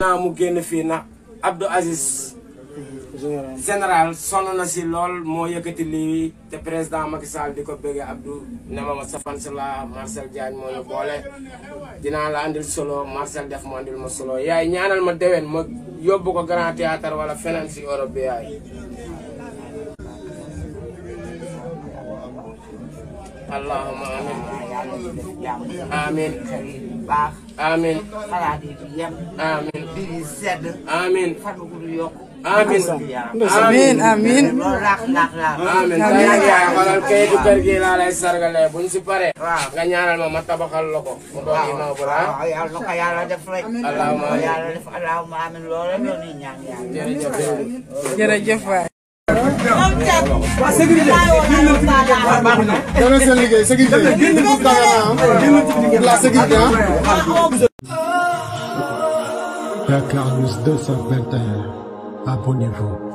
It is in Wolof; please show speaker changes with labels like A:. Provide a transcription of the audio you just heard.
A: naa mu génn fii nag Abdou Aziz général sonn na si lool moo yëkkati lii te président Macky Sall di ko bëggee Abdou ne ma sa fan la Marcel Diagne moo ñu boole dinaa la andil solo Marcel def ma andil ma solo yaay ñaanal ma déwén ma yóbbu ko Grand Théâtre wala feneen si Europe bi yaay. allahumma amin
B: baax
A: amin
B: xalaat yi fi yem
A: amin
B: biir yi sedd
A: amin
B: fan bu gudd yokku
A: amin
C: amin amin
B: loolu laax
A: amin tey yaay xoolal kayitu kër gi laa lay sargalee buñ si pare nga ñaanal ma tabaxal la ko mu doon immeuble
B: waaw yàlla na ko yàlla def rek
A: allahumma
B: yàlla def allahumma amin loolu la ñuy ñaan yàlla
C: jërëjëf waay
D: sécurité dana seen liggéey sécurité la sécurité
E: Dakar News 221 abonnez-vous.